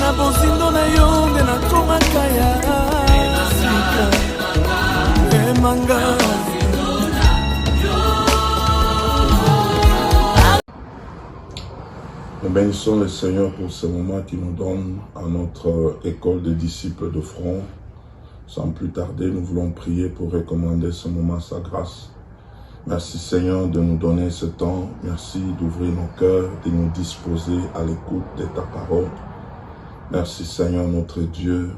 Na bozindo na yo nde nakomaka ya sika emanga. Nous bénissons le Seigneur pour ce moment qu'il nous donne à notre école des disciples de front. Sans plus tarder, nous voulons prier pour recommander ce moment à sa grâce. Merci Seigneur de nous donner ce temps. Merci d'ouvrir nos cœurs, de nous disposer à l'écoute de ta parole. Merci Seigneur notre Dieu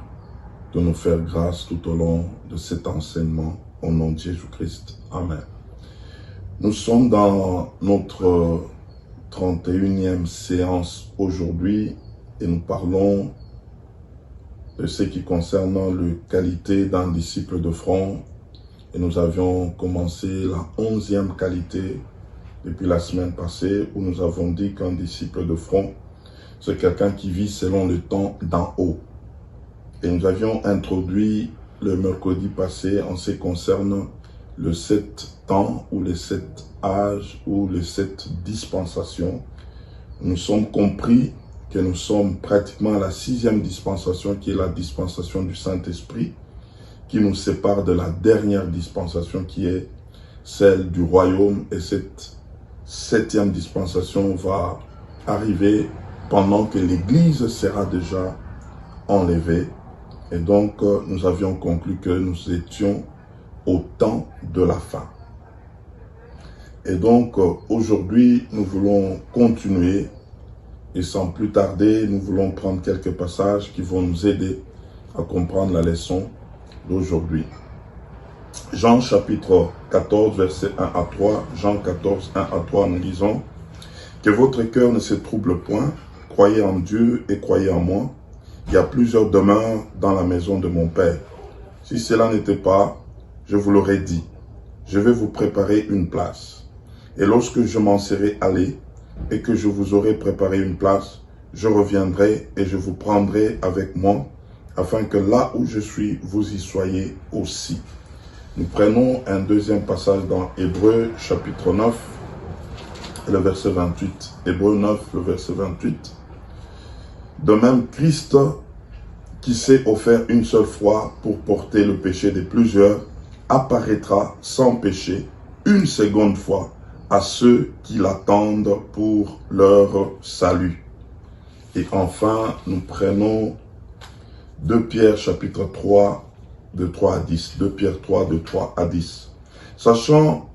de nous faire grâce tout au long de cet enseignement. Au nom de Jésus-Christ. Amen. Nous sommes dans notre 31e séance aujourd'hui et nous parlons de ce qui concerne la qualité d'un disciple de front. Et nous avions commencé la 11e qualité depuis la semaine passée où nous avons dit qu'un disciple de front, c'est quelqu'un qui vit selon le temps d'en haut. Et nous avions introduit le mercredi passé en ce qui concerne le 7 temps ou les 7 âges ou les 7 dispensations. Nous sommes compris que nous sommes pratiquement à la 6e dispensation qui est la dispensation du Saint-Esprit qui nous sépare de la dernière dispensation qui est celle du royaume et cette 7e dispensation va arriver pendant que l'Église sera déjà enlevée. Et donc nous avions conclu que nous étions au temps de la fin. Et donc, aujourd'hui, nous voulons continuer et sans plus tarder, nous voulons prendre quelques passages qui vont nous aider à comprendre la leçon d'aujourd'hui. Jean chapitre 14, versets 1 à 3. Jean 14, 1 à 3, nous lisons « Que votre cœur ne se trouble point, croyez en Dieu et croyez en moi. Il y a plusieurs demeures dans la maison de mon Père. Si cela n'était pas, je vous l'aurais dit, je vais vous préparer une place. Et lorsque je m'en serai allé et que je vous aurai préparé une place, je reviendrai et je vous prendrai avec moi, afin que là où je suis, vous y soyez aussi. » Nous prenons un deuxième passage dans Hébreux chapitre 9, le verset 28. Hébreux 9, le verset 28. De même, Christ, qui s'est offert une seule fois pour porter le péché de plusieurs, apparaîtra sans péché une seconde fois à ceux qui l'attendent pour leur salut. Et enfin, nous prenons 2 Pierre chapitre 3, de 3 à 10. 2 Pierre 3, de 3 à 10. Sachant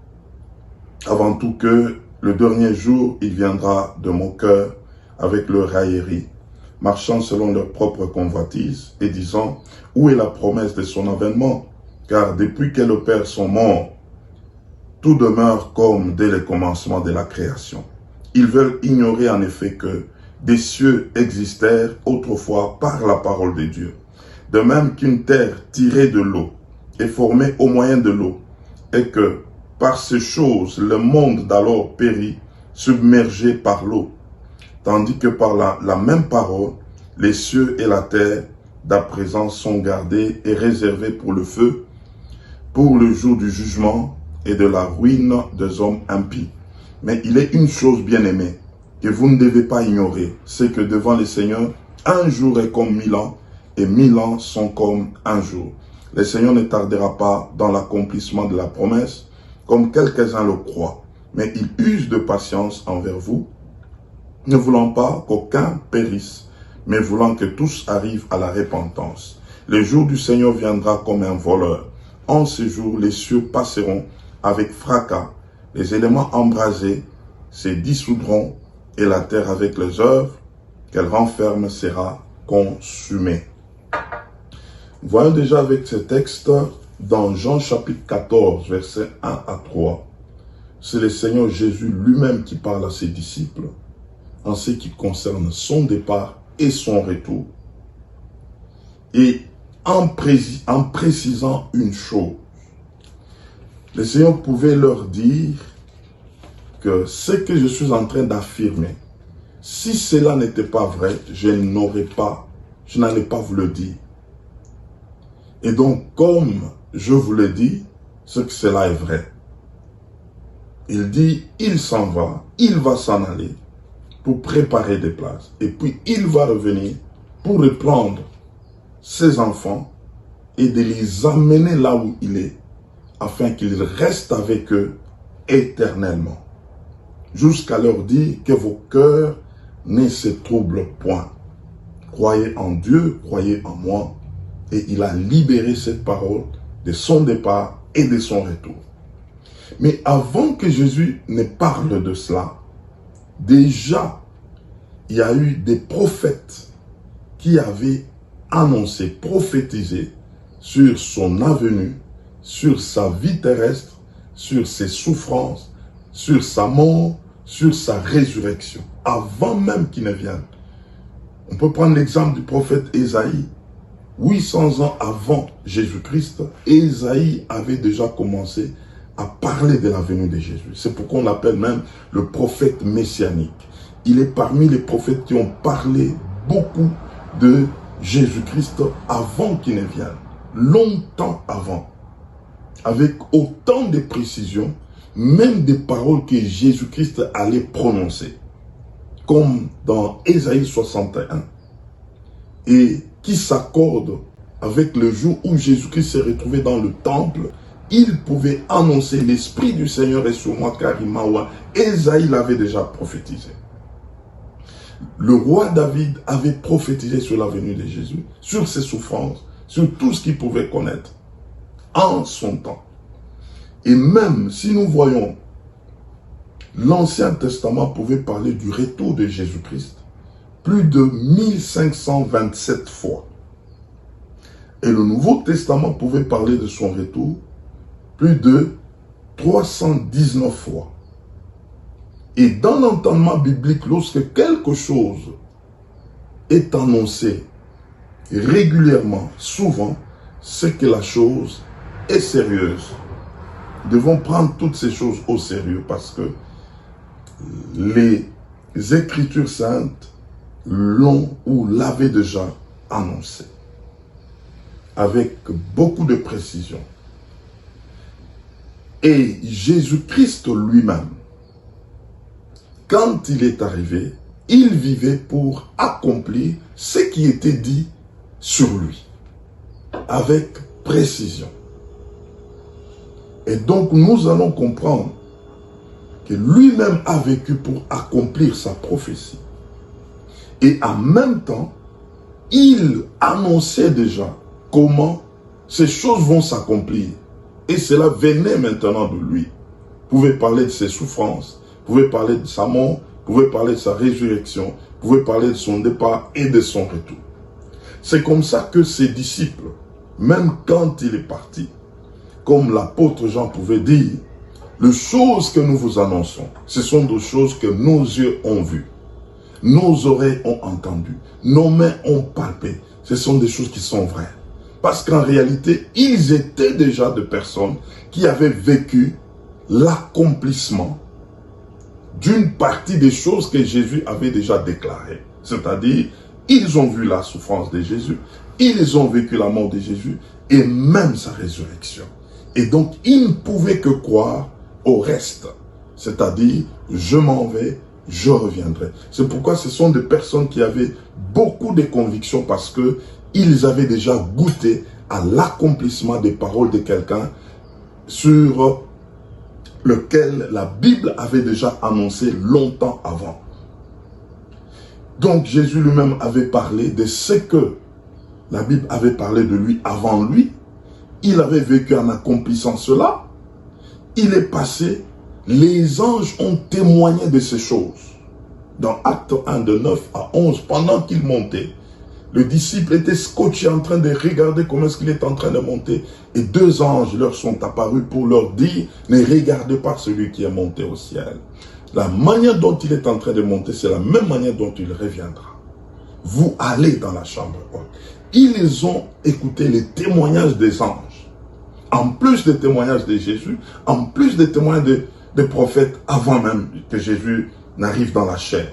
avant tout que le dernier jour, il viendra de mon cœur avec leur raillerie, marchant selon leur propre convoitise et disant, où est la promesse de son avènement? Car depuis que le Père sont morts, tout demeure comme dès le commencement de la création. Ils veulent ignorer en effet que des cieux existèrent autrefois par la parole de Dieu. De même qu'une terre tirée de l'eau est formée au moyen de l'eau, et que par ces choses le monde d'alors périt, submergé par l'eau. Tandis que par la même parole, les cieux et la terre d'à présent sont gardés et réservés pour le feu, pour le jour du jugement et de la ruine des hommes impies. Mais il est une chose bien aimée, que vous ne devez pas ignorer, c'est que devant le Seigneur, un jour est comme 1000 ans, et 1000 ans sont comme un jour. Le Seigneur ne tardera pas dans l'accomplissement de la promesse, comme quelques-uns le croient, mais il use de patience envers vous, ne voulant pas qu'aucun périsse, mais voulant que tous arrivent à la repentance. Le jour du Seigneur viendra comme un voleur. En ce jour, les cieux passeront avec fracas, les éléments embrasés se dissoudront, et la terre avec les œuvres qu'elle renferme sera consumée. Voyons déjà avec ce texte dans Jean chapitre 14, versets 1 à 3. C'est le Seigneur Jésus lui-même qui parle à ses disciples en ce qui concerne son départ et son retour. Et en précisant une chose, le Seigneur pouvait leur dire que ce que je suis en train d'affirmer, si cela n'était pas vrai, je n'allais pas vous le dire. Et donc, comme je vous le dis, c'est que cela est vrai. Il dit, il s'en va, il va s'en aller. pour préparer des places. Et puis il va revenir pour reprendre ses enfants et de les amener là où il est, afin qu'ils restent avec eux éternellement, jusqu'à leur dire que vos cœurs ne se troublent point. Croyez en Dieu, croyez en moi. Et il a libéré cette parole de son départ et de son retour. Mais avant que Jésus ne parle de cela, déjà, il y a eu des prophètes qui avaient annoncé, prophétisé sur son avenue, sur sa vie terrestre, sur ses souffrances, sur sa mort, sur sa résurrection, avant même qu'il ne vienne. On peut prendre l'exemple du prophète Ésaïe. 800 ans avant Jésus-Christ, Ésaïe avait déjà commencé à parler de la venue de Jésus. C'est pourquoi on l'appelle même le prophète messianique. Il est parmi les prophètes qui ont parlé beaucoup de Jésus-Christ avant qu'il ne vienne, longtemps avant, avec autant de précision, même des paroles que Jésus-Christ allait prononcer, comme dans Ésaïe 61, et qui s'accorde avec le jour où Jésus-Christ s'est retrouvé dans le temple. Il pouvait annoncer l'Esprit du Seigneur est sur moi car il m'a oint. Ésaïe l'avait déjà prophétisé. Le roi David avait prophétisé sur la venue de Jésus, sur ses souffrances, sur tout ce qu'il pouvait connaître en son temps. Et même si nous voyons, l'Ancien Testament pouvait parler du retour de Jésus-Christ plus de 1527 fois. Et le Nouveau Testament pouvait parler de son retour plus de 319 fois. Et dans l'entendement biblique, lorsque quelque chose est annoncé régulièrement, souvent, c'est que la chose est sérieuse. Nous devons prendre toutes ces choses au sérieux parce que les Écritures saintes l'ont ou l'avaient déjà annoncé avec beaucoup de précision. Et Jésus-Christ lui-même, quand il est arrivé, il vivait pour accomplir ce qui était dit sur lui, avec précision. Et donc nous allons comprendre que lui-même a vécu pour accomplir sa prophétie. Et en même temps, il annonçait déjà comment ces choses vont s'accomplir. Et cela venait maintenant de lui. Vous pouvez parler de ses souffrances, vous pouvez parler de sa mort, vous pouvez parler de sa résurrection, vous pouvez parler de son départ et de son retour. C'est comme ça que ses disciples, même quand il est parti, comme l'apôtre Jean pouvait dire, les choses que nous vous annonçons, ce sont des choses que nos yeux ont vues, nos oreilles ont entendu, nos mains ont palpé. Ce sont des choses qui sont vraies. Parce qu'en réalité, ils étaient déjà des personnes qui avaient vécu l'accomplissement d'une partie des choses que Jésus avait déjà déclarées. C'est-à-dire, ils ont vu la souffrance de Jésus, ils ont vécu la mort de Jésus et même sa résurrection. Et donc, ils ne pouvaient que croire au reste. C'est-à-dire, je m'en vais, je reviendrai. C'est pourquoi ce sont des personnes qui avaient beaucoup de convictions parce que ils avaient déjà goûté à l'accomplissement des paroles de quelqu'un sur lequel la Bible avait déjà annoncé longtemps avant. Donc Jésus lui-même avait parlé de ce que la Bible avait parlé de lui avant lui. Il avait vécu en accomplissant cela. Il est passé. Les anges ont témoigné de ces choses. Dans Acte 1 de 9 à 11, pendant qu'il montait, le disciple était scotché en train de regarder comment est-ce qu'il est en train de monter. Et deux anges leur sont apparus pour leur dire, ne regardez pas celui qui est monté au ciel. La manière dont il est en train de monter, c'est la même manière dont il reviendra. Vous allez dans la chambre haute. Ils ont écouté les témoignages des anges. En plus des témoignages de Jésus, en plus des témoignages des prophètes avant même que Jésus n'arrive dans la chair.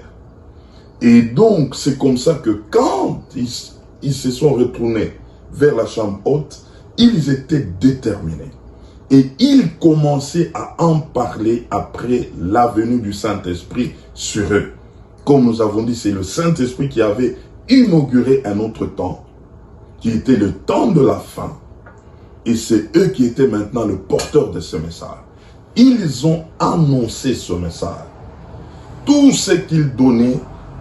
Et donc, c'est comme ça que quand ils se sont retournés vers la chambre haute, ils étaient déterminés. Et ils commençaient à en parler après la venue du Saint-Esprit sur eux. Comme nous avons dit, c'est le Saint-Esprit qui avait inauguré un autre temps, qui était le temps de la fin. Et c'est eux qui étaient maintenant le porteur de ce message. Ils ont annoncé ce message. Tout ce qu'ils donnaient,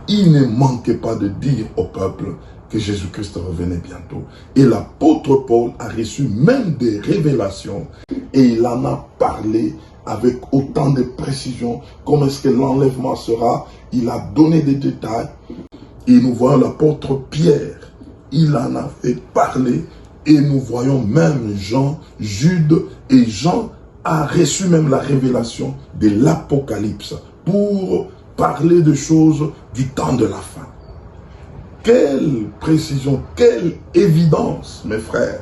ils ne manquaient pas de dire au peuple que Jésus-Christ revenait bientôt. Et l'apôtre Paul a reçu même des révélations et il en a parlé avec autant de précision. Comment est-ce que l'enlèvement sera? Il a donné des détails. Et nous voyons l'apôtre Pierre, il en a fait parler. Et nous voyons même Jean, Jude et Jean a reçu même la révélation de l'Apocalypse pour parler de choses du temps de la fin. Quelle précision, quelle évidence, mes frères,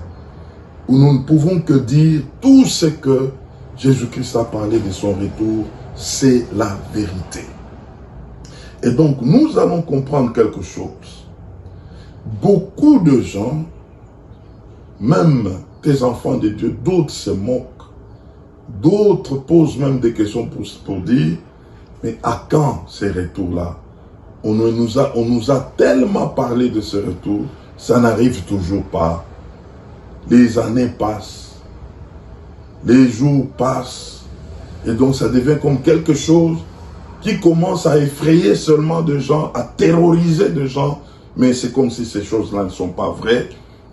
où nous ne pouvons que dire tout ce que Jésus-Christ a parlé de son retour, c'est la vérité. Et donc, nous allons comprendre quelque chose. Beaucoup de gens, même des enfants de Dieu, d'autres se moquent, d'autres posent même des questions pour dire, mais à quand ces retours-là? On nous a tellement parlé de ce retour, ça n'arrive toujours pas. Les années passent, les jours passent, et donc ça devient comme quelque chose qui commence à effrayer seulement des gens, à terroriser des gens, mais c'est comme si ces choses-là ne sont pas vraies.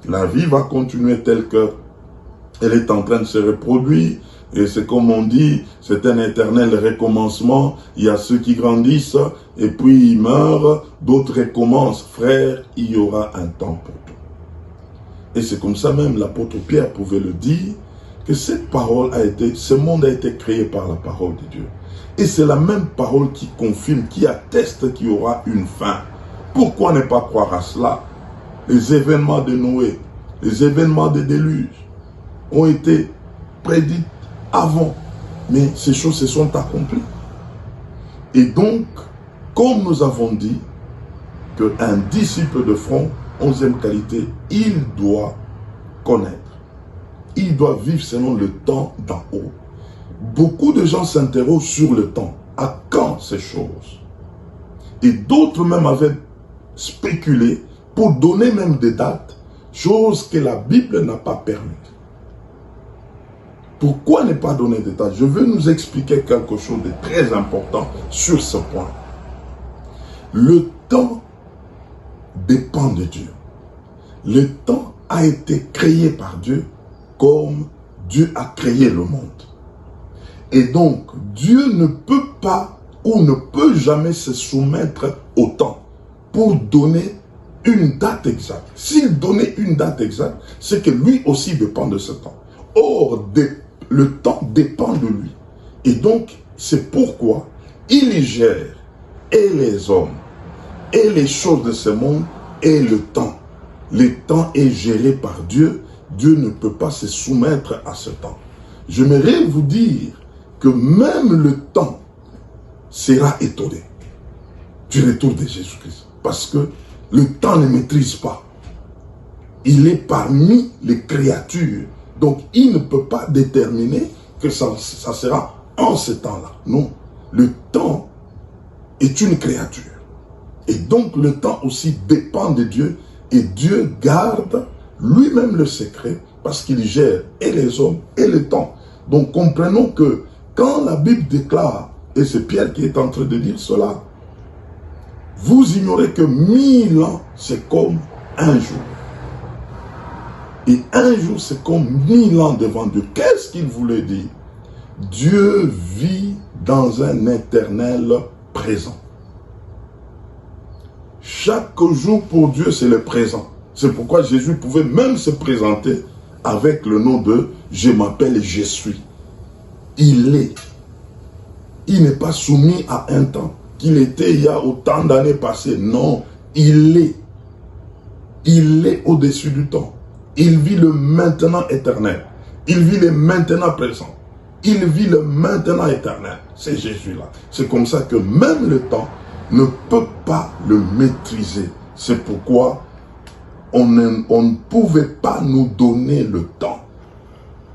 La vie va continuer telle qu'elle est en train de se reproduire. Et c'est comme on dit, c'est un éternel recommencement. Il y a ceux qui grandissent et puis ils meurent. D'autres recommencent. Frère, il y aura un temps pour tout. Et c'est comme ça même l'apôtre Pierre pouvait le dire, que cette parole ce monde a été créé par la parole de Dieu. Et c'est la même parole qui confirme, qui atteste qu'il y aura une fin. Pourquoi ne pas croire à cela? Les événements de Noé, les événements de déluge ont été prédits avant, mais ces choses se sont accomplies. Et donc, comme nous avons dit, qu'un disciple de front, 11e qualité, il doit connaître. Il doit vivre selon le temps d'en haut. Beaucoup de gens s'interrogent sur le temps. À quand ces choses? Et d'autres même avaient spéculé pour donner même des dates, chose que la Bible n'a pas permis. Pourquoi ne pas donner des dates? Je veux nous expliquer quelque chose de très important sur ce point. Le temps dépend de Dieu. Le temps a été créé par Dieu comme Dieu a créé le monde. Et donc, Dieu ne peut pas ou ne peut jamais se soumettre au temps pour donner une date exacte. S'il donnait une date exacte, c'est que lui aussi dépend de ce temps. Or, le temps dépend de lui. Et donc, c'est pourquoi il gère et les hommes et les choses de ce monde et le temps. Le temps est géré par Dieu. Dieu ne peut pas se soumettre à ce temps. J'aimerais vous dire que même le temps sera étonné du retour de Jésus-Christ. Parce que le temps ne maîtrise pas. Il est parmi les créatures. Donc, il ne peut pas déterminer que ça sera en ce temps-là. Non. Le temps est une créature. Et donc, le temps aussi dépend de Dieu. Et Dieu garde lui-même le secret parce qu'il gère et les hommes et le temps. Donc, comprenons que quand la Bible déclare, et c'est Pierre qui est en train de dire cela, vous ignorez que 1000 ans, c'est comme un jour. Et un jour, c'est comme 1000 ans devant Dieu. Qu'est-ce qu'il voulait dire? Dieu vit dans un éternel présent. Chaque jour pour Dieu, c'est le présent. C'est pourquoi Jésus pouvait même se présenter avec le nom de « Je m'appelle, je suis ». Il est. Il n'est pas soumis à un temps qu'il était il y a autant d'années passées. Non, il est. Il est au-dessus du temps. Il vit le maintenant éternel. Il vit le maintenant présent. Il vit le maintenant éternel. C'est Jésus-là. C'est comme ça que même le temps ne peut pas le maîtriser. C'est pourquoi on ne pouvait pas nous donner le temps.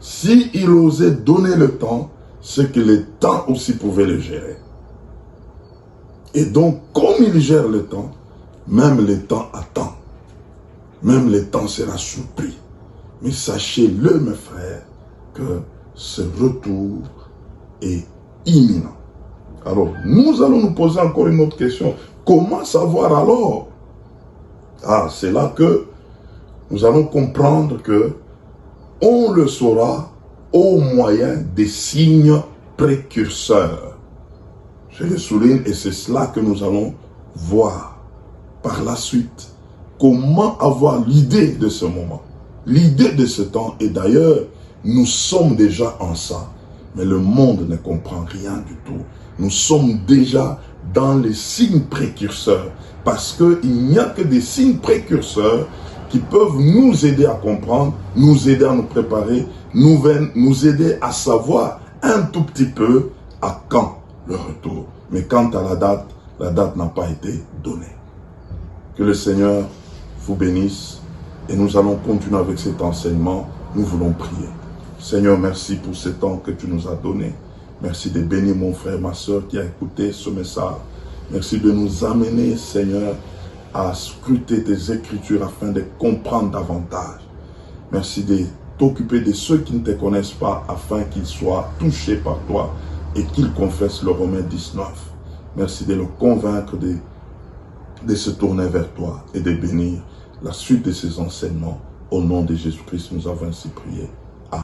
S'il osait donner le temps, c'est que le temps aussi pouvait le gérer. Et donc, comme il gère le temps, même le temps attend. Même le temps sera surpris. Mais sachez-le, mes frères, que ce retour est imminent. Alors, nous allons nous poser encore une autre question. Comment savoir alors? Ah, c'est là que nous allons comprendre que on le saura au moyen des signes précurseurs. Je le souligne et c'est cela que nous allons voir par la suite. Comment avoir l'idée de ce moment, l'idée de ce temps. Et d'ailleurs, nous sommes déjà en ça, mais le monde ne comprend rien du tout. Nous sommes déjà dans les signes précurseurs, parce qu'il n'y a que des signes précurseurs qui peuvent nous aider à comprendre, nous aider à nous préparer, nous aider à savoir un tout petit peu à quand le retour. Mais quant à la date n'a pas été donnée. Que le Seigneur vous bénisse et nous allons continuer avec cet enseignement. Nous voulons prier. Seigneur, merci pour ce temps que tu nous as donné. Merci de bénir mon frère, ma soeur qui a écouté ce message. Merci de nous amener, Seigneur, à scruter tes Écritures afin de comprendre davantage. Merci de t'occuper de ceux qui ne te connaissent pas afin qu'ils soient touchés par toi et qu'ils confessent le Romains 19. Merci de le convaincre de se tourner vers toi et de bénir la suite de ces enseignements. Au nom de Jésus-Christ, nous avons ainsi prié. Amen.